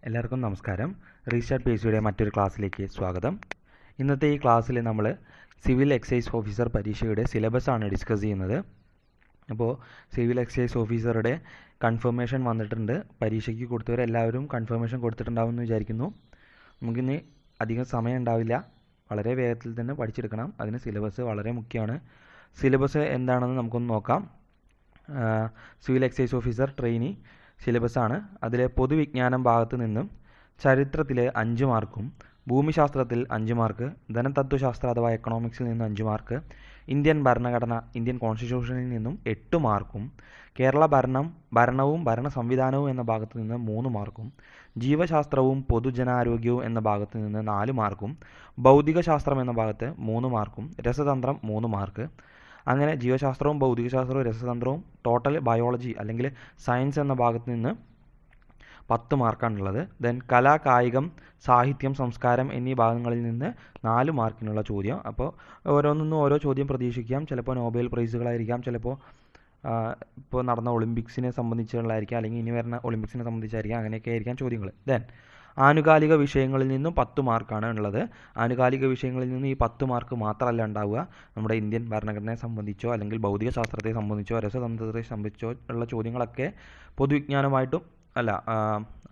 എല്ലാവർക്കും നമസ്കാരം. റീസ്റ്റാർട്ട് PSCയുടെ മറ്റൊരു ക്ലാസ്സിലേക്ക് സ്വാഗതം. ഇന്നത്തെ ഈ ക്ലാസ്സിൽ നമ്മൾ സിവിൽ എക്സൈസ് ഓഫീസർ പരീക്ഷയുടെ സിലബസാണ് ഡിസ്കസ് ചെയ്യുന്നത്. അപ്പോൾ സിവിൽ എക്സൈസ് ഓഫീസറുടെ കൺഫർമേഷൻ വന്നിട്ടുണ്ട്. പരീക്ഷയ്ക്ക് കൊടുത്തവരെല്ലാവരും കൺഫർമേഷൻ കൊടുത്തിട്ടുണ്ടാവുമെന്ന് വിചാരിക്കുന്നു. നമുക്കിന്ന് അധികം സമയം ഉണ്ടാവില്ല, വളരെ വേഗത്തിൽ തന്നെ പഠിച്ചെടുക്കണം. അതിന് സിലബസ് വളരെ മുഖ്യമാണ്. സിലബസ് എന്താണെന്ന് നമുക്കൊന്ന് നോക്കാം. സിവിൽ എക്സൈസ് ഓഫീസർ ട്രെയിനി സിലബസാണ്. അതിലെ പൊതുവിജ്ഞാനം ഭാഗത്ത് നിന്നും ചരിത്രത്തിലെ 5 മാർക്കും, ഭൂമിശാസ്ത്രത്തിൽ 5 മാർക്ക്, ധനതത്വശാസ്ത്ര അഥവാ എക്കണോമിക്സിൽ നിന്ന് 5 മാർക്ക്, ഇന്ത്യൻ ഭരണഘടന ഇന്ത്യൻ കോൺസ്റ്റിറ്റ്യൂഷനിൽ നിന്നും 8 മാർക്കും, കേരള ഭരണവും ഭരണ സംവിധാനവും എന്ന ഭാഗത്ത് നിന്ന് 3 മാർക്കും, ജീവശാസ്ത്രവും പൊതുജനാരോഗ്യവും എന്ന ഭാഗത്ത് നിന്ന് 4 മാർക്കും, ഭൗതികശാസ്ത്രം എന്ന ഭാഗത്ത് 3 മാർക്കും, രസതന്ത്രം 3 മാർക്ക്. അങ്ങനെ ജീവശാസ്ത്രവും ഭൗതികശാസ്ത്രവും രസതന്ത്രവും ടോട്ടൽ ബയോളജി അല്ലെങ്കിൽ സയൻസ് എന്ന ഭാഗത്ത് നിന്ന് 10 മാർക്കാണുള്ളത്. ദെൻ കല, കായികം, സാഹിത്യം, സംസ്കാരം എന്നീ ഭാഗങ്ങളിൽ നിന്ന് 4 മാർക്കിനുള്ള ചോദ്യം. അപ്പോൾ ഓരോന്നും ഓരോ ചോദ്യം പ്രതീക്ഷിക്കാം. ചിലപ്പോൾ നോബൽ പ്രൈസുകളായിരിക്കാം, ചിലപ്പോൾ ഇപ്പോൾ നടന്ന ഒളിമ്പിക്സിനെ സംബന്ധിച്ചുള്ളതായിരിക്കാം, അല്ലെങ്കിൽ ഇനി വരുന്ന ഒളിമ്പിക്സിനെ സംബന്ധിച്ചായിരിക്കാം. അങ്ങനെയൊക്കെ ആയിരിക്കാം ചോദ്യങ്ങൾ. ദെൻ ആനുകാലിക വിഷയങ്ങളിൽ നിന്നും 10 മാർക്കാണ് ഉള്ളത്. ആനുകാലിക വിഷയങ്ങളിൽ നിന്ന് ഈ 10 മാർക്ക് മാത്രമല്ല ഉണ്ടാവുക. നമ്മുടെ ഇന്ത്യൻ ഭരണഘടനയെ സംബന്ധിച്ചോ അല്ലെങ്കിൽ ഭൗതിക ശാസ്ത്രത്തെ സംബന്ധിച്ചോ രസതന്ത്രത്തെ സംബന്ധിച്ചോ ഉള്ള ചോദ്യങ്ങളൊക്കെ പൊതുവിജ്ഞാനമായിട്ടും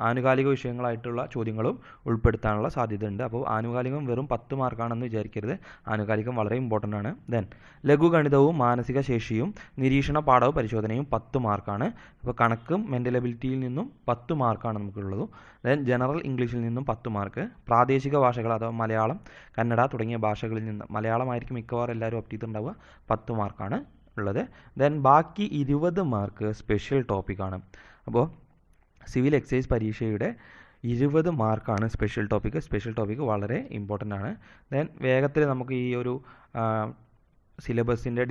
ആനുകാലിക വിഷയങ്ങളായിട്ടുള്ള ചോദ്യങ്ങളും ഉൾപ്പെടുത്താനുള്ള സാധ്യതയുണ്ട്. അപ്പോൾ ആനുകാലികം വെറും 10 മാർക്കാണെന്ന് വിചാരിക്കരുത്. ആനുകാലികം വളരെ ഇമ്പോർട്ടൻ്റ് ആണ്. ദെൻ ലഘുഗണിതവും മാനസിക ശേഷിയും നിരീക്ഷണ പാഠവും പരിശോധനയും 10 മാർക്കാണ്. അപ്പോൾ കണക്കും മെൻ്റൽ എബിലിറ്റിയിൽ നിന്നും 10 മാർക്കാണ് നമുക്കുള്ളത്. ദെൻ ജനറൽ ഇംഗ്ലീഷിൽ നിന്നും 10 മാർക്ക്, പ്രാദേശിക ഭാഷകൾ അഥവാ മലയാളം, കന്നഡ തുടങ്ങിയ ഭാഷകളിൽ നിന്ന് മലയാളമായിരിക്കും മിക്കവാറും എല്ലാവരും ഓപ്റ്റ് ചെയ്തിട്ടുണ്ടാവുക, 10 മാർക്കാണ് ഉള്ളത്. ദെൻ ബാക്കി 20 മാർക്ക് സ്പെഷ്യൽ ടോപ്പിക്കാണ്. അപ്പോൾ സിവിൽ എക്സൈസ് പരീക്ഷയുടെ 20 മാർക്കാണ് സ്പെഷ്യൽ ടോപ്പിക്ക്. സ്പെഷ്യൽ ടോപ്പിക്ക് വളരെ ഇമ്പോർട്ടൻ്റ് ആണ്. ദെൻ വേഗത്തിൽ നമുക്ക് ഈ ഒരു സിലബസിൻ്റെ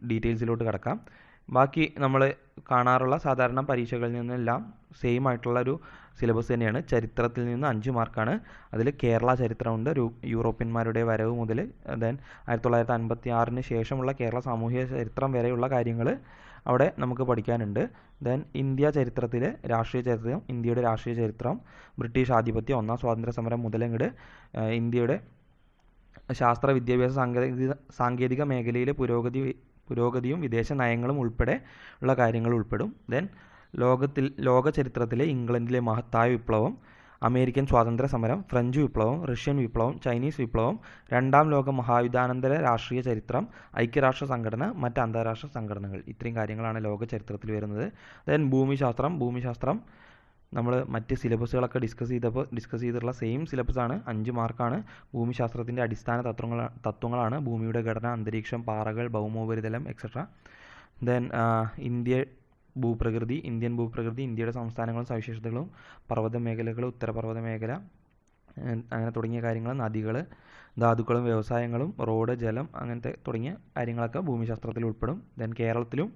ഡീറ്റെയിൽസിലോട്ട് കിടക്കാം. ബാക്കി നമ്മൾ കാണാറുള്ള സാധാരണ പരീക്ഷകളിൽ നിന്നെല്ലാം സെയിം ആയിട്ടുള്ളൊരു സിലബസ് തന്നെയാണ്. ചരിത്രത്തിൽ നിന്ന് 5 മാർക്കാണ്. അതിൽ കേരള ചരിത്രമുണ്ട്, യൂറോപ്യന്മാരുടെ വരവ് മുതൽ ദെൻ 1956 ശേഷമുള്ള കേരള സാമൂഹിക ചരിത്രം വരെയുള്ള കാര്യങ്ങൾ അവിടെ നമുക്ക് പഠിക്കാനുണ്ട്. ദെൻ ഇന്ത്യ ചരിത്രത്തിലെ രാഷ്ട്രീയ ചരിത്രം, ഇന്ത്യയുടെ രാഷ്ട്രീയ ചരിത്രം, ബ്രിട്ടീഷ് ആധിപത്യം, ഒന്നാം സ്വാതന്ത്ര്യ സമരം മുതലങ്ങട് ഇന്ത്യയുടെ ശാസ്ത്ര വിദ്യാഭ്യാസ സാങ്കേതിക മേഖലയിലെ പുരോഗതിയും വിദേശ നയങ്ങളും ഉൾപ്പെടെ ഉള്ള കാര്യങ്ങൾ ഉൾപ്പെടും. ദെൻ ലോക ചരിത്രത്തിലെ ഇംഗ്ലണ്ടിലെ മഹത്തായ വിപ്ലവം, അമേരിക്കൻ സ്വാതന്ത്ര്യ സമരം, ഫ്രഞ്ച് വിപ്ലവം, റഷ്യൻ വിപ്ലവം, ചൈനീസ് വിപ്ലവം, രണ്ടാം ലോക മഹായുദ്ധാനന്തര രാഷ്ട്രീയ ചരിത്രം, ഐക്യരാഷ്ട്ര സംഘടന, മറ്റ് അന്താരാഷ്ട്ര സംഘടനകൾ, ഇത്രയും കാര്യങ്ങളാണ് ലോക ചരിത്രത്തിൽ വരുന്നത്. ദെൻ ഭൂമിശാസ്ത്രം നമ്മൾ മറ്റ് സിലബസുകളൊക്കെ ഡിസ്കസ് ചെയ്തിട്ടുള്ള സെയിം സിലബസാണ്. 5 മാർക്കാണ്. ഭൂമിശാസ്ത്രത്തിൻ്റെ അടിസ്ഥാന തത്വങ്ങളാണ് ഭൂമിയുടെ ഘടന, അന്തരീക്ഷം, പാറകൾ, ഭൗമോപരിതലം എക്സെട്ര. ദെൻ ഇന്ത്യൻ ഭൂപ്രകൃതി, ഇന്ത്യയുടെ സംസ്ഥാനങ്ങളും സവിശേഷതകളും, പർവ്വത മേഖലകൾ, ഉത്തരപർവ്വത മേഖല, അങ്ങനെ തുടങ്ങിയ കാര്യങ്ങൾ, നദികൾ, ധാതുക്കളും വ്യവസായങ്ങളും, റോഡ്, ജലം, അങ്ങനത്തെ തുടങ്ങിയ കാര്യങ്ങളൊക്കെ ഭൂമിശാസ്ത്രത്തിൽ ഉൾപ്പെടും. ദെൻ കേരളത്തിലും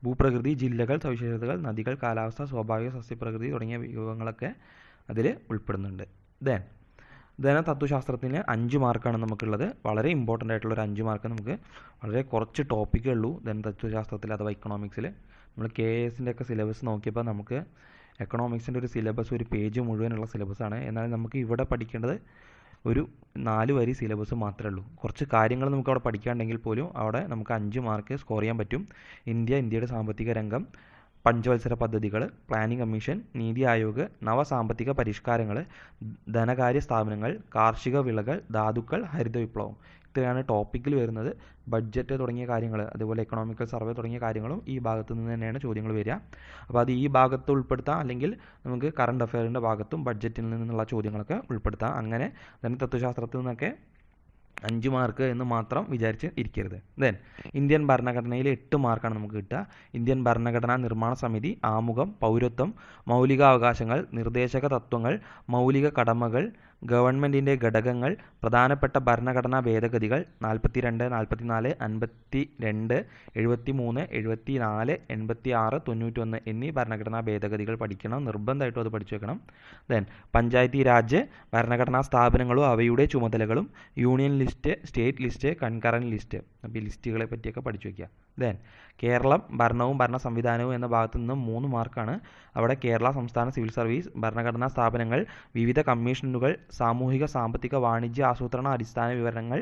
ഭൂപ്രകൃതി, ജില്ലകൾ, സവിശേഷതകൾ, നദികൾ, കാലാവസ്ഥ, സ്വാഭാവിക സസ്യപ്രകൃതി തുടങ്ങിയ വിഭവങ്ങളൊക്കെ അതിൽ ഉൾപ്പെടുന്നുണ്ട്. ധനതത്വശാസ്ത്രത്തിന് 5 മാർക്കാണ് നമുക്കുള്ളത്. വളരെ ഇമ്പോർട്ടൻ്റ് ആയിട്ടുള്ളൊരു 5 മാർക്ക്. നമുക്ക് വളരെ കുറച്ച് ടോപ്പിക്കേ ഉള്ളൂ ധനതത്വശാസ്ത്രത്തിൽ അഥവാ ഇക്കണോമിക്സിൽ. നമ്മൾ KASൻ്റെ ഒക്കെ സിലബസ് നോക്കിയപ്പോൾ നമുക്ക് എക്കണോമിക്സിൻ്റെ ഒരു സിലബസ് ഒരു പേജ് മുഴുവനുള്ള സിലബസാണ്. എന്നാൽ നമുക്ക് ഇവിടെ പഠിക്കേണ്ടത് ഒരു 4 വരി സിലബസ് മാത്രമേ ഉള്ളൂ. കുറച്ച് കാര്യങ്ങൾ നമുക്ക് അവിടെ പഠിക്കാനുണ്ടെങ്കിൽ പോലും അവിടെ നമുക്ക് 5 മാർക്ക് സ്കോർ ചെയ്യാൻ പറ്റും. ഇന്ത്യയുടെ സാമ്പത്തിക രംഗം, പഞ്ചവത്സര പദ്ധതികൾ, പ്ലാനിംഗ് കമ്മീഷൻ, നീതി ആയോഗ്, നവസാമ്പത്തിക പരിഷ്കാരങ്ങൾ, ധനകാര്യ സ്ഥാപനങ്ങൾ, കാർഷിക വിളകൾ, ധാതുക്കൾ, ഹരിത വിപ്ലവം, ഇത്രയാണ് ടോപ്പിക്കിൽ വരുന്നത്. ബഡ്ജറ്റ് തുടങ്ങിയ കാര്യങ്ങൾ, അതുപോലെ എക്കണോമിക്കൽ സർവേ തുടങ്ങിയ കാര്യങ്ങളും ഈ ഭാഗത്ത് നിന്ന് തന്നെയാണ് ചോദ്യങ്ങൾ വരിക. അപ്പോൾ അത് ഈ ഭാഗത്ത് ഉൾപ്പെടുത്താം, അല്ലെങ്കിൽ നമുക്ക് കറണ്ട് അഫെയറിൻ്റെ ഭാഗത്തും ബഡ്ജറ്റിൽ നിന്നുള്ള ചോദ്യങ്ങളൊക്കെ ഉൾപ്പെടുത്താം. അങ്ങനെ തന്നെ തത്വശാസ്ത്രത്തിൽ നിന്നൊക്കെ 5 മാർക്ക് എന്ന് മാത്രം വിചാരിച്ച് ഇരിക്കരുത്. ദെൻ ഇന്ത്യൻ ഭരണഘടനയിൽ 8 മാർക്കാണ് നമുക്ക് കിട്ടുക. ഇന്ത്യൻ ഭരണഘടനാ നിർമ്മാണ സമിതി, ആമുഖം, പൗരത്വം, മൗലികാവകാശങ്ങൾ, നിർദ്ദേശക തത്വങ്ങൾ, മൗലിക കടമകൾ, ഗവൺമെൻറ്റിൻ്റെ ഘടകങ്ങൾ, പ്രധാനപ്പെട്ട ഭരണഘടനാ ഭേദഗതികൾ 42, 44, 52, 73, 74, 86, 91 എന്നീ ഭരണഘടനാ ഭേദഗതികൾ പഠിക്കണം. നിർബന്ധമായിട്ടും അത് പഠിച്ചു വെക്കണം. ദെൻ പഞ്ചായത്തി രാജ് ഭരണഘടനാ സ്ഥാപനങ്ങളും അവയുടെ ചുമതലകളും, union list, state list, concurrent list. അപ്പോൾ ഈ ലിസ്റ്റുകളെ പറ്റിയൊക്കെ പഠിച്ചു വയ്ക്കുക. ദെൻ കേരളം ഭരണവും ഭരണ സംവിധാനവും എന്ന ഭാഗത്തു നിന്ന് 3 മാർക്കാണ്. അവിടെ കേരള സംസ്ഥാന സിവിൽ സർവീസ്, ഭരണഘടനാ സ്ഥാപനങ്ങൾ, വിവിധ കമ്മീഷനുകൾ, സാമൂഹിക സാമ്പത്തിക വാണിജ്യ ആസൂത്രണ അടിസ്ഥാന വിവരങ്ങൾ,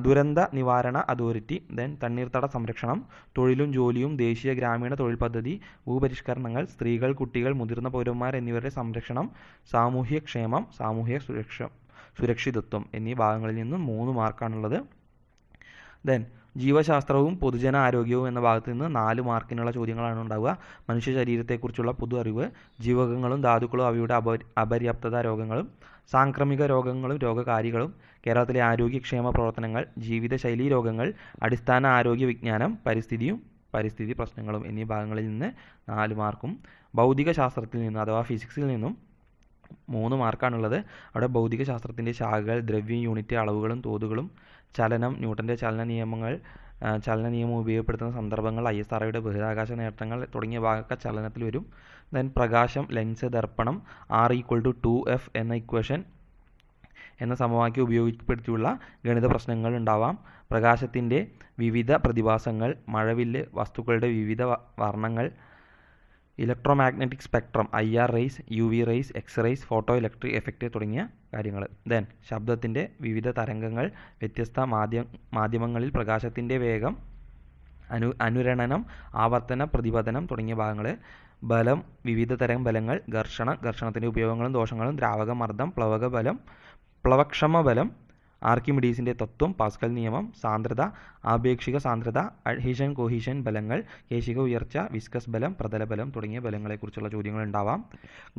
ദുരന്ത നിവാരണ അതോറിറ്റി, ദെൻ തണ്ണീർത്തട സംരക്ഷണം, തൊഴിലും ജോലിയും, ദേശീയ ഗ്രാമീണ തൊഴിൽ പദ്ധതി, ഭൂപരിഷ്കരണങ്ങൾ, സ്ത്രീകൾ, കുട്ടികൾ, മുതിർന്ന പൗരന്മാർ എന്നിവരുടെ സംരക്ഷണം, സാമൂഹ്യ ക്ഷേമം, സാമൂഹ്യ സുരക്ഷിതത്വം എന്നീ ഭാഗങ്ങളിൽ നിന്നും 3 മാർക്കാണുള്ളത്. ദെൻ ജീവശാസ്ത്രവും പൊതുജന ആരോഗ്യവും എന്ന ഭാഗത്ത് നിന്ന് 4 മാർക്കിനുള്ള ചോദ്യങ്ങളാണ് ഉണ്ടാവുക. മനുഷ്യ ശരീരത്തെക്കുറിച്ചുള്ള പൊതു അറിവ്, ജീവകങ്ങളും ധാതുക്കളും അവയുടെ അപര്യാപ്തത രോഗങ്ങളും, സാംക്രമിക രോഗങ്ങളും രോഗകാരികളും, കേരളത്തിലെ ആരോഗ്യക്ഷേമ പ്രവർത്തനങ്ങൾ, ജീവിതശൈലീ രോഗങ്ങൾ, അടിസ്ഥാന ആരോഗ്യ വിജ്ഞാനം, പരിസ്ഥിതി പ്രശ്നങ്ങളും എന്നീ ഭാഗങ്ങളിൽ നിന്ന് 4 മാർക്കും. ഭൗതിക ശാസ്ത്രത്തിൽ നിന്ന് അഥവാ ഫിസിക്സിൽ നിന്നും 3 മാർക്കാണുള്ളത്. അവിടെ ഭൗതിക ശാസ്ത്രത്തിൻ്റെ ശാഖകൾ, ദ്രവ്യം, യൂണിറ്റ്, അളവുകളും തോതുകളും, ചലനം, ന്യൂട്ടൻ്റെ ചലന നിയമം ഉപയോഗപ്പെടുത്തുന്ന സന്ദർഭങ്ങൾ, ISROയുടെ ബഹിരാകാശ നേട്ടങ്ങൾ തുടങ്ങിയ ഭാഗമൊക്കെ ചലനത്തിൽ വരും. ദെൻ പ്രകാശം, ലെൻസ്, ദർപ്പണം, R=2F എന്ന ഇക്വേഷൻ എന്ന സമവാക്യം ഉപയോഗപ്പെടുത്തിയുള്ള ഗണിത പ്രശ്നങ്ങൾ ഉണ്ടാവാം. പ്രകാശത്തിൻ്റെ വിവിധ പ്രതിഭാസങ്ങൾ, മഴവില്ല്, വസ്തുക്കളുടെ വിവിധ വർണ്ണങ്ങൾ, electromagnetic spectrum, IR rays, UV rays, X rays, photo electric effect തുടങ്ങിയ കാര്യങ്ങൾ. ദെൻ ശബ്ദത്തിൻ്റെ വിവിധ തരംഗങ്ങൾ, വ്യത്യസ്ത മാധ്യമങ്ങളിൽ പ്രകാശത്തിൻ്റെ വേഗം, അനുരണനം, ആവർത്തന പ്രതിപതനം തുടങ്ങിയ ഭാഗങ്ങൾ. ബലം, വിവിധ തരം ബലങ്ങൾ, ഘർഷണത്തിൻ്റെ ഉപയോഗങ്ങളും ദോഷങ്ങളും, ദ്രാവക മർദ്ദം, പ്ലവക്ഷമ ബലം, ആർക്കിമിഡീസിൻ്റെ തത്വം, പാസ്കൽ നിയമം, സാന്ദ്രത, ആപേക്ഷിക സാന്ദ്രത, അഡ്ഹീഷൻ കൊഹീഷൻ ബലങ്ങൾ, കേശിക ഉയർച്ച, വിസ്കസ് ബലം, പ്രതല ബലം തുടങ്ങിയ ബലങ്ങളെക്കുറിച്ചുള്ള ചോദ്യങ്ങൾ ഉണ്ടാവാം.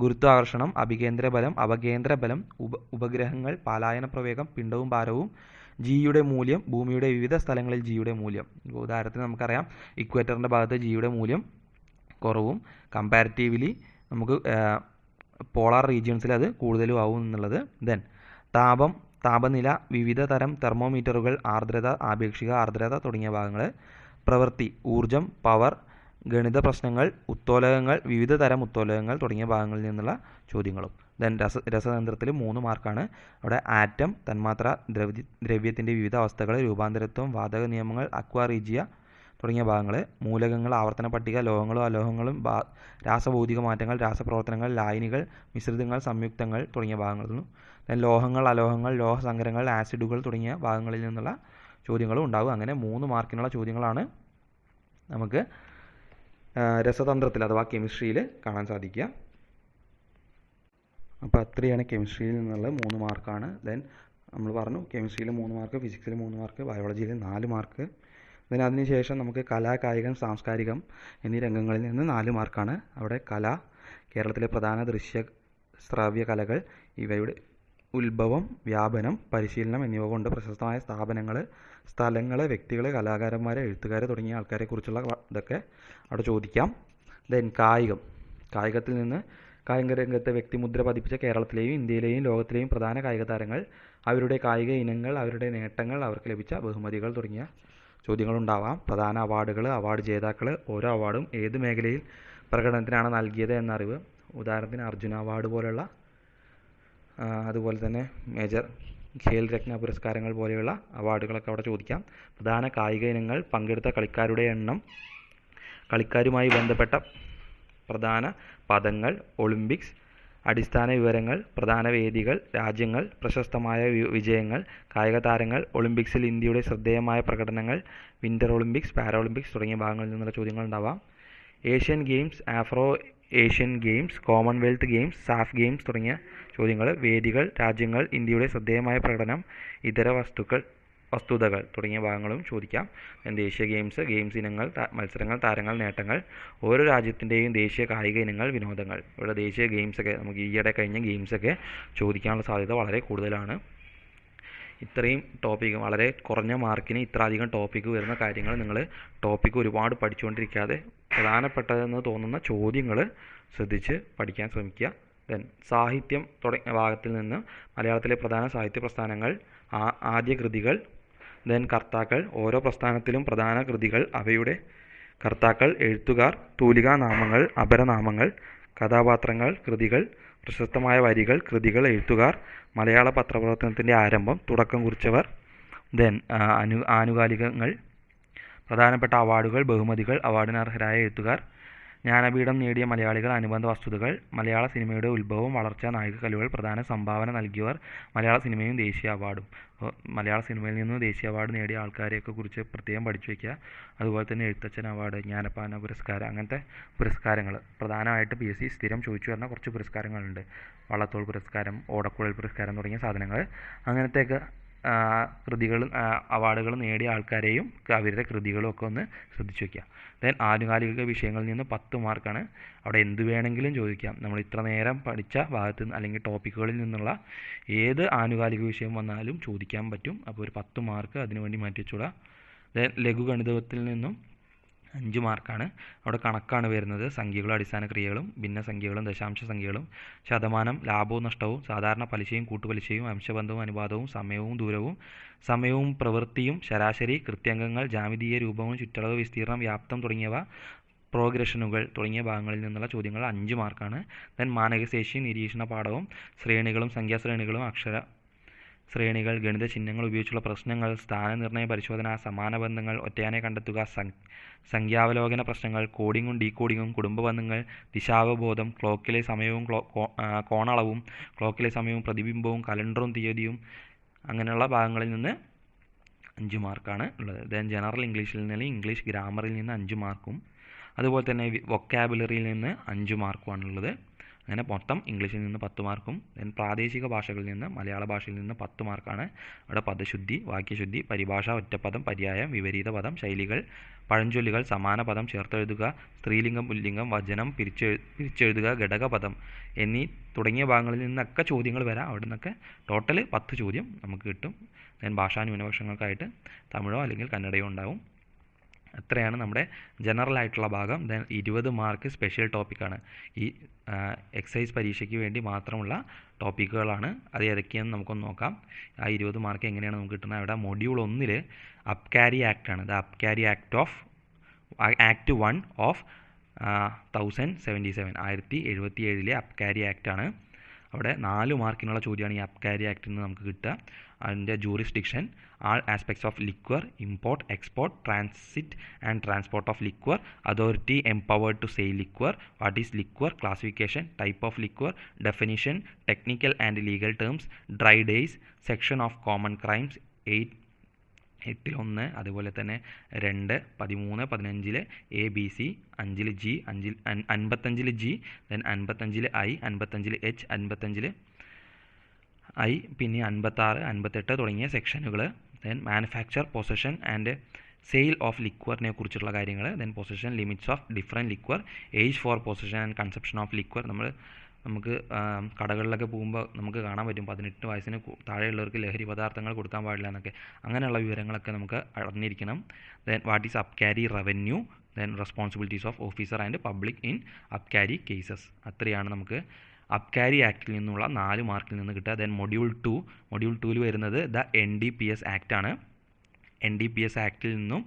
ഗുരുത്വാകർഷണം, അഭികേന്ദ്ര ബലം, അപകേന്ദ്ര ബലം, ഉപഗ്രഹങ്ങൾ, പാലായന പ്രവേഗം, പിണ്ഡവും ഭാരവും, ജിയുടെ മൂല്യം, ഭൂമിയുടെ വിവിധ സ്ഥലങ്ങളിൽ ജിയുടെ മൂല്യം. ഉദാഹരണത്തിന് നമുക്കറിയാം ഇക്വേറ്ററിൻ്റെ ഭാഗത്ത് ജിയുടെ മൂല്യം കുറവും കമ്പാരിറ്റീവ്ലി നമുക്ക് പോളാർ റീജിയൻസിൽ അത് കൂടുതലും ആവും എന്നുള്ളത്. ദെൻ താപനില, വിവിധ തരം തെർമോമീറ്ററുകൾ, ആർദ്രത, ആപേക്ഷിക ആർദ്രത തുടങ്ങിയ ഭാഗങ്ങൾ. പ്രവൃത്തി, ഊർജം, പവർ, ഗണിത പ്രശ്നങ്ങൾ, ഉത്തോലകങ്ങൾ, വിവിധ തരം ഉത്തോലകങ്ങൾ തുടങ്ങിയ ഭാഗങ്ങളിൽ നിന്നുള്ള ചോദ്യങ്ങളും. ദെൻ രസതന്ത്രത്തിൽ 3 മാർക്കാണ്. അവിടെ ആറ്റം, തന്മാത്ര, ദ്രവ്യത്തിൻ്റെ വിവിധ അവസ്ഥകൾ, രൂപാന്തരത്വം, വാതക നിയമങ്ങൾ, അക്വാറീജിയ തുടങ്ങിയ ഭാഗങ്ങൾ. മൂലകങ്ങൾ, ആവർത്തന പട്ടിക, ലോഹങ്ങളും അലോഹങ്ങളും, രാസഭൗതിക മാറ്റങ്ങൾ, രാസപ്രവർത്തനങ്ങൾ, ലായനികൾ, മിശ്രിതങ്ങൾ, സംയുക്തങ്ങൾ തുടങ്ങിയ ഭാഗങ്ങളും. ദെൻ ലോഹങ്ങൾ, അലോഹങ്ങൾ, ലോഹസങ്കരങ്ങൾ, ആസിഡുകൾ തുടങ്ങിയ ഭാഗങ്ങളിൽ നിന്നുള്ള ചോദ്യങ്ങളും ഉണ്ടാകും. അങ്ങനെ 3 മാർക്കിനുള്ള ചോദ്യങ്ങളാണ് നമുക്ക് രസതന്ത്രത്തിൽ അഥവാ കെമിസ്ട്രിയിൽ കാണാൻ സാധിക്കുക. അപ്പോൾ അത്രയാണ് കെമിസ്ട്രിയിൽ നിന്നുള്ള 3 മാർക്കാണ്. ദെൻ നമ്മൾ പറഞ്ഞു കെമിസ്ട്രിയിൽ 3 മാർക്ക്, ഫിസിക്സിൽ 3 മാർക്ക്, ബയോളജിയിൽ 4 മാർക്ക്. ദെൻ അതിനുശേഷം നമുക്ക് കല, കായികം, സാംസ്കാരികം എന്നീ രംഗങ്ങളിൽ നിന്ന് 4 മാർക്കാണ്. അവിടെ കല, കേരളത്തിലെ പ്രധാന ദൃശ്യ ശ്രാവ്യ കലകൾ, ഇവയുടെ ഉത്ഭവം, വ്യാപനം, പരിശീലനം എന്നിവ കൊണ്ട് പ്രശസ്തമായ സ്ഥാപനങ്ങൾ, സ്ഥലങ്ങൾ, വ്യക്തികൾ, കലാകാരന്മാർ, എഴുത്തുകാർ തുടങ്ങിയ ആൾക്കാരെക്കുറിച്ചുള്ള ഇതൊക്കെ അവിടെ ചോദിക്കാം. ദെൻ കായികത്തിൽ നിന്ന് കായിക രംഗത്ത് വ്യക്തിമുദ്ര പതിപ്പിച്ച കേരളത്തിലെയും ഇന്ത്യയിലെയും ലോകത്തിലെയും പ്രധാന കായിക താരങ്ങൾ, അവരുടെ കായിക ഇനങ്ങൾ, അവരുടെ നേട്ടങ്ങൾ, അവർക്ക് ലഭിച്ച ബഹുമതികൾ തുടങ്ങിയ ചോദ്യങ്ങളുണ്ടാവാം. പ്രധാന അവാർഡുകൾ, അവാർഡ് ജേതാക്കൾ, ഓരോ അവാർഡും ഏത് മേഖലയിൽ പ്രകടനത്തിനാണ് നൽകിയത് എന്നറിവ്. ഉദാഹരണത്തിന് അർജുന അവാർഡ് പോലുള്ള, അതുപോലെ തന്നെ മേജർ ഖേൽ രത്ന പുരസ്കാരങ്ങൾ പോലെയുള്ള അവാർഡുകളൊക്കെ അവിടെ ചോദിക്കാം. പ്രധാന കായിക ഇനങ്ങൾ, പങ്കെടുത്ത കളിക്കാരുടെ എണ്ണം, കളിക്കാരുമായി ബന്ധപ്പെട്ട പ്രധാന പദങ്ങൾ, ഒളിമ്പിക്സ്, അടിസ്ഥാന വിവരങ്ങൾ, പ്രധാന വേദികൾ, രാജ്യങ്ങൾ, പ്രശസ്തമായ വിജയങ്ങൾ, കായിക താരങ്ങൾ, ഒളിമ്പിക്സിൽ ഇന്ത്യയുടെ ശ്രദ്ധേയമായ പ്രകടനങ്ങൾ, വിൻ്റർ ഒളിമ്പിക്സ്, പാരാഒളിമ്പിക്സ് തുടങ്ങിയ ഭാഗങ്ങളിൽ നിന്നുള്ള ചോദ്യങ്ങൾ ഉണ്ടാവാം. Asian Games, Afro Asian Games, Commonwealth Games, SAF Games തുടങ്ങിയ ചോദ്യങ്ങൾ. വേദികൾ, രാജ്യങ്ങൾ, ഇന്ത്യയുടെ ശ്രദ്ധേയമായ പ്രകടനം, ഇതര വസ്തുതകൾ തുടങ്ങിയ ഭാഗങ്ങളും ചോദിക്കാം. ദേശീയ ഗെയിംസ് ഇനങ്ങൾ, മത്സരങ്ങൾ, താരങ്ങൾ, നേട്ടങ്ങൾ, ഓരോ രാജ്യത്തിൻ്റെയും ദേശീയ കായിക ഇനങ്ങൾ, വിനോദങ്ങൾ. ഇവിടെ ദേശീയ ഗെയിംസൊക്കെ നമുക്ക് ഈയിടെ കഴിഞ്ഞ ഗെയിംസൊക്കെ ചോദിക്കാനുള്ള സാധ്യത വളരെ കൂടുതലാണ്. ഇത്രയും ടോപ്പിക്ക്, വളരെ കുറഞ്ഞ മാർക്കിന് ഇത്ര അധികം ടോപ്പിക്ക് വരുന്ന കാര്യങ്ങൾ നിങ്ങൾ ടോപ്പിക്ക് ഒരുപാട് പഠിച്ചുകൊണ്ടിരിക്കാതെ പ്രധാനപ്പെട്ടതെന്ന് തോന്നുന്ന ചോദ്യങ്ങൾ ശ്രദ്ധിച്ച് പഠിക്കാൻ ശ്രമിക്കുക. ദെൻ സാഹിത്യം തുടങ്ങിയ ഭാഗത്തിൽ നിന്ന് മലയാളത്തിലെ പ്രധാന സാഹിത്യ പ്രസ്ഥാനങ്ങൾ, ആദ്യ കൃതികൾ, ദെൻ കർത്താക്കൾ, ഓരോ പ്രസ്ഥാനത്തിലും പ്രധാന കൃതികൾ, അവയുടെ കർത്താക്കൾ, എഴുത്തുകാർ, തൂലികാനാമങ്ങൾ, അപരനാമങ്ങൾ, കഥാപാത്രങ്ങൾ, കൃതികൾ, പ്രശസ്തമായ വരികൾ, കൃതികൾ, എഴുത്തുകാർ, മലയാള പത്രപ്രവർത്തനത്തിൻ്റെ ആരംഭം, തുടക്കം കുറിച്ചവർ, ദെൻ ആനുകാലികങ്ങൾ, പ്രധാനപ്പെട്ട അവാർഡുകൾ, ബഹുമതികൾ, അവാർഡിനർഹരായ എഴുത്തുകാർ, ജ്ഞാനപീഠം നേടിയ മലയാളികൾ, അനുബന്ധ വസ്തുതകൾ, മലയാള സിനിമയുടെ ഉത്ഭവം, വളർച്ച, നായികക്കല്ലുകൾ, പ്രധാന സംഭാവന നൽകിയവർ, മലയാള സിനിമയും ദേശീയ അവാർഡും. മലയാള സിനിമയിൽ നിന്ന് ദേശീയ അവാർഡ് നേടിയ ആൾക്കാരെയൊക്കെ കുറിച്ച് പ്രത്യേകം പഠിച്ചു വയ്ക്കുക. അതുപോലെ തന്നെ എഴുത്തച്ഛൻ അവാർഡ്, ജ്ഞാനപ്പാന പുരസ്കാരം, അങ്ങനത്തെ പുരസ്കാരങ്ങൾ പ്രധാനമായിട്ട് PSC സ്ഥിരം ചോദിച്ചു വരുന്ന കുറച്ച് പുരസ്കാരങ്ങളുണ്ട്. വള്ളത്തോൾ പുരസ്കാരം, ഓടക്കുഴൽ പുരസ്കാരം തുടങ്ങിയ സാധനങ്ങൾ. അങ്ങനത്തെയൊക്കെ കൃതികളും അവാർഡുകൾ നേടിയ ആൾക്കാരെയും അവരുടെ കൃതികളും ഒക്കെ ഒന്ന് ശ്രദ്ധിച്ചു വയ്ക്കുക. ദെൻ ആനുകാലിക വിഷയങ്ങളിൽ നിന്ന് 10 മാർക്കാണ്. അവിടെ എന്ത് വേണമെങ്കിലും ചോദിക്കാം. നമ്മൾ ഇത്ര നേരം പഠിച്ച ഭാഗത്ത് നിന്ന് അല്ലെങ്കിൽ ടോപ്പിക്കുകളിൽ നിന്നുള്ള ഏത് ആനുകാലിക വിഷയം വന്നാലും ചോദിക്കാൻ പറ്റും. അപ്പോൾ ഒരു 10 മാർക്ക് അതിനുവേണ്ടി മാറ്റി വെച്ചോളാം. ദെൻ ലഘുഗണിതത്തിൽ നിന്നും 5 മാർക്കാണ്. അവിടെ കണക്കാണ് വരുന്നത്. സംഖ്യകളും അടിസ്ഥാന ക്രിയകളും ഭിന്നസംഖ്യകളും ദശാംശ സംഖ്യകളും ശതമാനം, ലാഭവും നഷ്ടവും, സാധാരണ പലിശയും കൂട്ടുപലിശയും, അംശബന്ധവും അനുപാതവും, സമയവും ദൂരവും, സമയവും പ്രവൃത്തിയും, ശരാശരി, കൃത്യംഗങ്ങൾ, ജ്യാമിതീയ രൂപവും, ചുറ്റളവ്, വിസ്തീർണം, വ്യാപ്തം തുടങ്ങിയവ, പ്രോഗ്രഷനുകൾ തുടങ്ങിയ ഭാഗങ്ങളിൽ നിന്നുള്ള ചോദ്യങ്ങൾ 5 മാർക്കാണ്. ദെൻ മാനകശേഷി, നിരീക്ഷണ പാഠവും, ശ്രേണികളും സംഖ്യാശ്രേണികളും, അക്ഷര ശ്രേണികൾ, ഗണിത ചിഹ്നങ്ങൾ ഉപയോഗിച്ചുള്ള പ്രശ്നങ്ങൾ, സ്ഥാനനിർണ്ണയ പരിശോധന, സമാന ബന്ധങ്ങൾ, ഒറ്റയാനെ കണ്ടെത്തുക, സംഖ്യാവലോകന പ്രശ്നങ്ങൾ, കോഡിങ്ങും ഡീകോഡിങ്ങും, കുടുംബബന്ധങ്ങൾ, ദിശാവബോധം, ക്ലോക്കിലെ സമയവും കോണളവും, ക്ലോക്കിലെ സമയവും പ്രതിബിംബവും, കലണ്ടറും തീയതിയും, അങ്ങനെയുള്ള ഭാഗങ്ങളിൽ നിന്ന് 5 മാർക്കാണ് ഉള്ളത്. ദെൻ ജനറൽ ഇംഗ്ലീഷിൽ നിന്ന് ഇംഗ്ലീഷ് ഗ്രാമറിൽ നിന്ന് 5 മാർക്കും, അതുപോലെ തന്നെ വൊക്കാബുലറിയിൽ നിന്ന് 5 മാർക്കുമാണുള്ളത്. അങ്ങനെ മൊത്തം ഇംഗ്ലീഷിൽ നിന്ന് 10 മാർക്കും. ദെൻ പ്രാദേശിക ഭാഷകളിൽ നിന്ന് മലയാള ഭാഷയിൽ നിന്ന് 10 മാർക്കാണ്. അവിടെ പദശുദ്ധി, വാക്യശുദ്ധി, പരിഭാഷ, ഒറ്റപ്പദം, പര്യായം, വിപരീത പദം, ശൈലികൾ, പഴഞ്ചൊല്ലുകൾ, സമാന പദം, ചേർത്തെഴുതുക, സ്ത്രീലിംഗം, പുല്ലിംഗം, വചനം, പിരിച്ചെഴുതുക, ഘടകപദം എന്നീ തുടങ്ങിയ ഭാഗങ്ങളിൽ നിന്നൊക്കെ ചോദ്യങ്ങൾ വരാം. അവിടെ നിന്നൊക്കെ ടോട്ടൽ 10 ചോദ്യം നമുക്ക് കിട്ടും. ദെൻ ഭാഷാ ന്യൂനപക്ഷങ്ങൾക്കായിട്ട് തമിഴോ അല്ലെങ്കിൽ കന്നഡയോ ഉണ്ടാവും. അത്രയാണ് നമ്മുടെ ജനറൽ ആയിട്ടുള്ള ഭാഗം. ദെൻ 20 മാർക്ക് സ്പെഷ്യൽ ടോപ്പിക്കാണ്. ഈ എക്സൈസ് പരീക്ഷയ്ക്ക് വേണ്ടി മാത്രമുള്ള ടോപ്പിക്കുകളാണ്. അത് ഏതൊക്കെയാണെന്ന് നമുക്കൊന്ന് നോക്കാം. ആ 20 മാർക്ക് എങ്ങനെയാണ് നമുക്ക് കിട്ടുന്നത്? അവിടെ മൊഡ്യൂൾ 1 അബ്കാരി ആക്ട് ആണ്. ദ അബ്കാരി ആക്ട് 1 ഓഫ് 1077 1077 അബ്കാരി ആക്ട് ആണ്. അവിടെ 4 മാർക്കിനുള്ള ചോദ്യമാണ് ഈ അബ്കാരി ആക്ടിൽ നിന്ന് നമുക്ക് കിട്ടുക. അതിൻ്റെ jurisdiction, all aspects of liquor, import, export, transit and transport of liquor, authority empowered to sale liquor, what is liquor, classification, type of liquor, definition, technical and legal terms, dry days, section of common crimes 8-1, അതുപോലെ തന്നെ 2, 13, 15 ABC, 5 G, 55 G, then 55 I, 55 H, 55 I, പിന്നെ 56, 58 തുടങ്ങിയ സെക്ഷനുകൾ. Then manufacture, possession and sale of ലിക്വറിനെ കുറിച്ചുള്ള കാര്യങ്ങൾ. Then possession, limits of different liquor, age for possession and conception of liquor. നമുക്ക് കടകളിലൊക്കെ പോകുമ്പോൾ നമുക്ക് കാണാൻ പറ്റും 18 വയസ്സിന് താഴെയുള്ളവർക്ക് ലഹരി പദാർത്ഥങ്ങൾ കൊടുക്കാൻ പാടില്ല എന്നൊക്കെ. അങ്ങനെയുള്ള വിവരങ്ങളൊക്കെ നമുക്ക് അറിഞ്ഞിരിക്കണം. Then what is abkari revenue, then responsibilities of officer and public in abkari cases. അത്രയാണ് നമുക്ക് അബ്കാരി ആക്ടിൽ നിന്നുള്ള 4 മാർക്കിൽ നിന്ന് കിട്ടുക. ദെൻ മൊഡ്യൂൾ 2 വരുന്നത് ദ NDPS ആക്ട് ആണ്. NDPS ആക്ടിൽ നിന്നും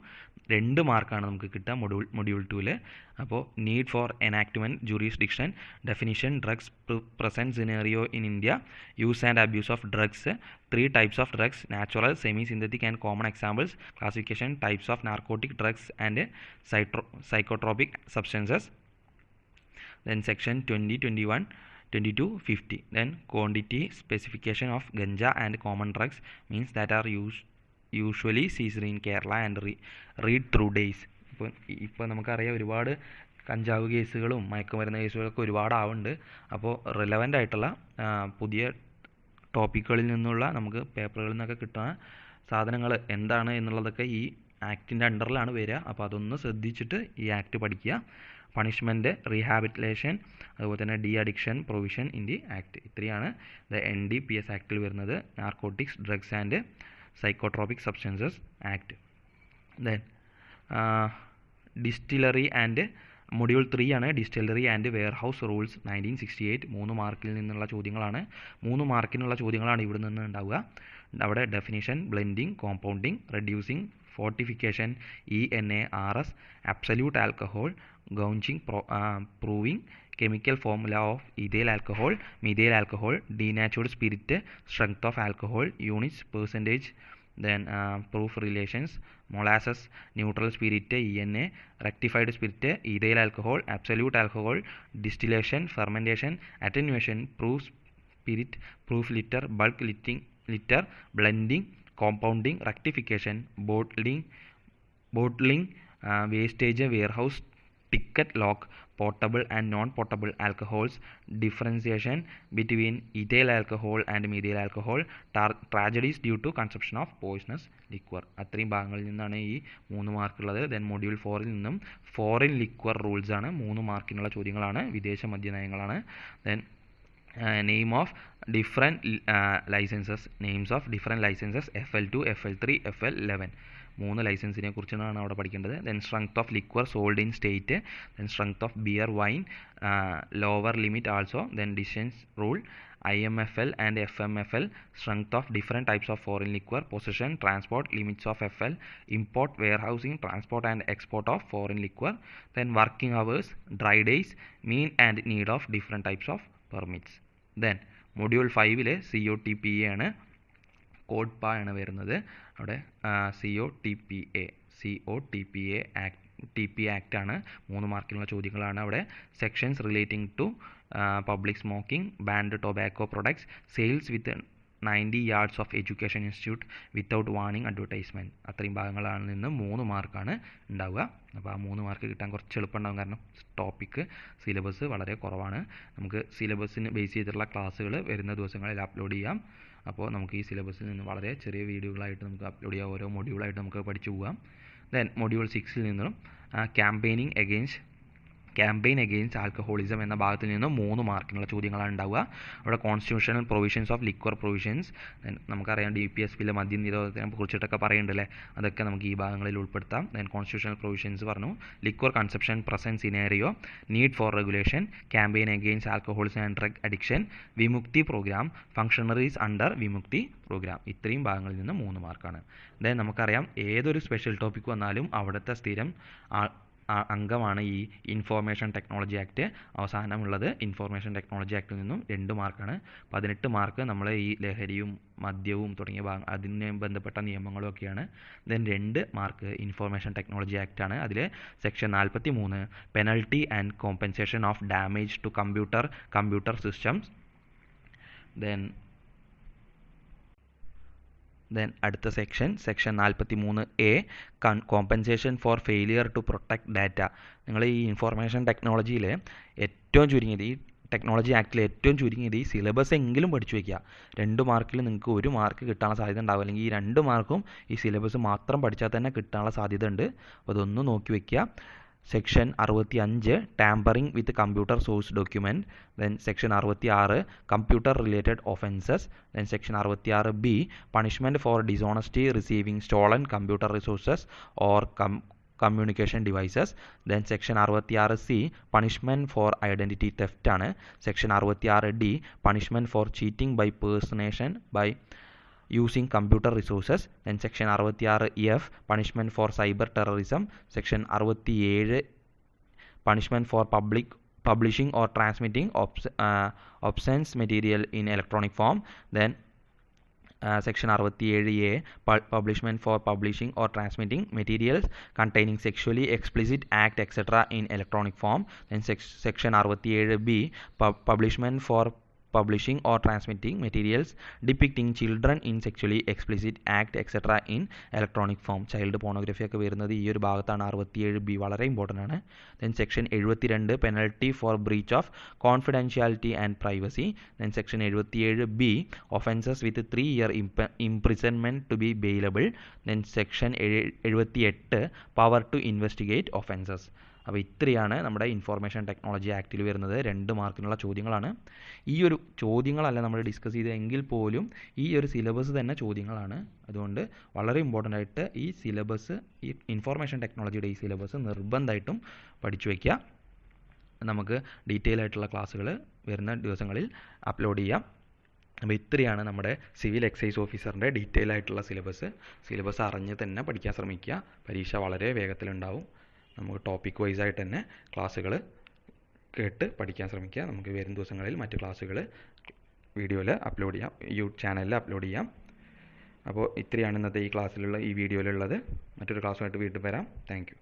2 മാർക്കാണ് നമുക്ക് കിട്ടുക മൊഡ്യൂൾ 2. അപ്പോൾ need for enactment, jurisdiction, definition, drugs present scenario in India, use and abuse of drugs, 3 types of drugs, natural, semi synthetic and common examples, classification, types of narcotic drugs and psychotropic substances. Then section 20, 21, 22, 50. Then quantity specification of ganja and common drugs means that are usually seized in Kerala and read through days. ഇപ്പോൾ നമുക്കറിയാം ഒരുപാട് കഞ്ചാവ് കേസുകളും മയക്കുമരുന്ന് കേസുകളൊക്കെ ഒരുപാട് ആവുന്നുണ്ട്. അപ്പോൾ റിലവൻ്റ് ആയിട്ടുള്ള പുതിയ ടോപ്പിക്കുകളിൽ നിന്നുള്ള നമുക്ക് പേപ്പറുകളിൽ നിന്നൊക്കെ കിട്ടുന്ന സാധനങ്ങൾ എന്താണ് എന്നുള്ളതൊക്കെ ഈ ആക്ടിൻ്റെ അണ്ടറിലാണ് വരിക. അപ്പോൾ അതൊന്ന് ശ്രദ്ധിച്ചിട്ട് ഈ ആക്ട് പഠിക്കുക. പണിഷ്മെൻറ്റ്, റീഹാബിലിറ്റേഷൻ, അതുപോലെ തന്നെ de addiction provision in the act. ഇത്രയാണ് ദ NDPS ആക്ടിൽ വരുന്നത്, narcotics, drugs and psychotropic substances act. Then distillery and module 3 ആണ് ഡിസ്റ്റിലറി ആൻഡ് വെയർഹൗസ് റൂൾസ് 1968. 3 മാർക്കിൽ നിന്നുള്ള ചോദ്യങ്ങളാണ്. 3 മാർക്കിനുള്ള ചോദ്യങ്ങളാണ് ഇവിടെ നിന്ന് ഉണ്ടാവുക. അവിടെ definition, blending, compounding, reducing, fortification, ENARS, absolute alcohol, gauging, proving, chemical formula of ethyl alcohol, methyl alcohol, denatured spirit, strength of alcohol, units, percentage, then proof relations, molasses, neutral spirit, ENA, rectified spirit, ethyl alcohol, absolute alcohol, distillation, fermentation, attenuation, proof spirit, proof liter, bulk liter, blending, compounding, rectification, bottling, wastage, warehouse, ticket lock, potable and non-potable alcohols, differentiation between ethyl alcohol and methyl alcohol, tragedies due to consumption of poisonous liquor. അത്രയും ഭാഗങ്ങളിൽ നിന്നാണ് ഈ 3 മാർക്കുള്ളത്. Then module 4ൽ നിന്നും foreign liquor rules ആണ്. 3 മാർക്കിനുള്ള ചോദ്യങ്ങളാണ്. വിദേശ മദ്യനയങ്ങളാണ്. Then name of different licenses, FL2, FL3, FL11. 3 ലൈസൻസിനെ കുറിച്ചാണ് അവിടെ പഠിക്കേണ്ടത്. Then strength of liquor sold in state, then strength of beer, wine, lower limit also, then distance rule, IMFL and FMFL, strength of different types of foreign liquor, possession, transport, limits of FL, import, warehousing, transport and export of foreign liquor, then working hours, dry days, mean and need of different types of permits. Then module 5 COTPA ആണ്. Code പാ ആണ് വരുന്നത്. അവിടെ COTPA act ആണ്. 3 മാർക്കിനുള്ള ചോദ്യങ്ങളാണ് അവിടെ. Sections relating to public smoking, banned tobacco products, sales with 90 yards of education institute without warning advertisement. അത്രയും ഭാഗങ്ങളാണ് നിന്ന് 3 മാർക്കാണ് ഉണ്ടാവുക. അപ്പോൾ ആ 3 മാർക്ക് കിട്ടാൻ കുറച്ച് എളുപ്പമുണ്ടാകും. കാരണം ടോപ്പിക്ക് സിലബസ് വളരെ കുറവാണ്. നമുക്ക് സിലബസിന് ബേസ് ചെയ്തിട്ടുള്ള ക്ലാസ്സുകൾ വരുന്ന ദിവസങ്ങളിൽ അപ്ലോഡ് ചെയ്യാം. അപ്പോൾ നമുക്ക് ഈ സിലബസിൽ നിന്ന് വളരെ ചെറിയ വീഡിയോകളായിട്ട് നമുക്ക് അപ്ലോഡ് ചെയ്യാം. ഓരോ മൊഡ്യൂളായിട്ട് നമുക്ക് പഠിച്ചു പോകാം. ദെൻ മൊഡ്യൂൾ 6ൽ നിന്നും ക്യാമ്പയിൻ അഗെയിൻസ്റ്റ് ആൽക്കഹോളിസം എന്ന ഭാഗത്തിൽ നിന്ന് 3 മാർക്കിനുള്ള ചോദ്യങ്ങളാണ് ഉണ്ടാവുക. അവിടെ constitutional provisions of liquor provisions, നമുക്കറിയാം DPSPയിലെ മദ്യ നിരോധനത്തിനെ കുറിച്ചിട്ടൊക്കെ പറയുന്നുണ്ടല്ലേ, അതൊക്കെ നമുക്ക് ഈ ഭാഗങ്ങളിൽ ഉൾപ്പെടുത്താം. ദെൻ കോൺസ്റ്റിറ്റ്യൂഷണൽ പ്രൊവിഷൻസ് പറഞ്ഞു, liquor consumption present scenario, need for regulation, campaign against alcoholism and drug addiction, Vimukthi programme, functionaries under Vimukthi programme. ഇത്രയും ഭാഗങ്ങളിൽ നിന്ന് 3 മാർക്കാണ്. ദെൻ നമുക്കറിയാം ഏതൊരു സ്പെഷ്യൽ ടോപ്പിക് വന്നാലും അവിടുത്തെ സ്ഥിരം അംഗമാണ് ഈ ഇൻഫോർമേഷൻ ടെക്നോളജി ആക്ട്. അവസാനമുള്ളത് ഇൻഫോർമേഷൻ ടെക്നോളജി ആക്ടിൽ നിന്നും 2 മാർക്കാണ്. 18 മാർക്ക് നമ്മൾ ഈ ലഹരിയും മദ്യവും തുടങ്ങിയ അതിന് ബന്ധപ്പെട്ട നിയമങ്ങളും ഒക്കെയാണ്. Then 2 mark information technology act ആണ്. അതിൽ section 43 penalty and compensation of damage to computer systems. Then അടുത്ത section 43A compensation for failure to protect data. നിങ്ങൾ ഈ ഇൻഫോർമേഷൻ ടെക്നോളജിയിൽ ഏറ്റവും ചുരുങ്ങിയത്, ഈ ടെക്നോളജി ആക്ടിൽ ഏറ്റവും ചുരുങ്ങിയത് ഈ സിലബസ് എങ്കിലും പഠിച്ചു വയ്ക്കുക. 2 മാർക്കിൽ നിങ്ങൾക്ക് 1 മാർക്ക് കിട്ടാനുള്ള സാധ്യത ഉണ്ടാവും. അല്ലെങ്കിൽ ഈ 2 മാർക്കും ഈ സിലബസ് മാത്രം പഠിച്ചാൽ തന്നെ കിട്ടാനുള്ള സാധ്യത ഉണ്ട്. അപ്പോൾ അതൊന്നും നോക്കി വയ്ക്കുക. Section 65 tampering with computer source document. Then section 66 computer related offences. Then section 66B punishment four dishonesty receiving stolen computer resources or communication devices. Then section 66C punishment for identity theft ആണ്. section 66D punishment for cheating by personation by using computer resources. Then section 66F punishment for cyber terrorism. section 67 punishment for publishing or transmitting obscene material in electronic form. Then section 67A publishment for publishing or transmitting materials containing sexually explicit act etc. in electronic form. Then section 67B publishment for publishing or transmitting materials depicting children in sexually explicit act etc. in electronic form. Child pornography ഒക്കെ വരുന്നത് ഈ ഒരു ഭാഗത്താണ്. 67B വളരെ important ആണ്. Then section 72 penalty for breach of confidentiality and privacy. Then section 77B offences with 3 year imprisonment to be bailable. Then section 78 power to investigate offences. അപ്പോൾ ഇത്രയാണ് നമ്മുടെ ഇൻഫോർമേഷൻ ടെക്നോളജി ആക്ടിൽ വരുന്നത്. 2 മാർക്കിനുള്ള ചോദ്യങ്ങളാണ്. ഈ ഒരു ചോദ്യങ്ങളല്ല നമ്മൾ ഡിസ്കസ് ചെയ്തതെങ്കിൽ പോലും ഈ ഒരു സിലബസ് തന്നെ ചോദ്യങ്ങളാണ്. അതുകൊണ്ട് വളരെ ഇമ്പോർട്ടൻ്റ് ആയിട്ട് ഈ സിലബസ്, ഈ ഇൻഫോർമേഷൻ ടെക്നോളജിയുടെ ഈ സിലബസ് നിർബന്ധമായിട്ടും പഠിച്ചു വയ്ക്കുക. നമുക്ക് ഡീറ്റെയിൽ ആയിട്ടുള്ള ക്ലാസ്സുകൾ വരുന്ന ദിവസങ്ങളിൽ അപ്ലോഡ് ചെയ്യാം. അപ്പോൾ ഇത്രയാണ് നമ്മുടെ സിവിൽ എക്സൈസ് ഓഫീസറിൻ്റെ ഡീറ്റെയിൽ ആയിട്ടുള്ള സിലബസ് അറിഞ്ഞ് തന്നെ പഠിക്കാൻ ശ്രമിക്കുക. പരീക്ഷ വളരെ വേഗത്തിലുണ്ടാവും. നമുക്ക് ടോപ്പിക് വൈസ് ആയിട്ട് തന്നെ ക്ലാസ്സുകൾ കേട്ട് പഠിക്കാൻ ശ്രമിക്കുക. നമുക്ക് വരും ദിവസങ്ങളിൽ മറ്റ് ക്ലാസ്സുകൾ വീഡിയോയിൽ അപ്ലോഡ് ചെയ്യാം, ചാനലിൽ അപ്ലോഡ് ചെയ്യാം. അപ്പോൾ ഇത്രയാണ് ഇന്നത്തെ ഈ വീഡിയോയിലുള്ളത്. മറ്റൊരു ക്ലാസ്സുമായിട്ട് വീണ്ടും വരാം. Thank you.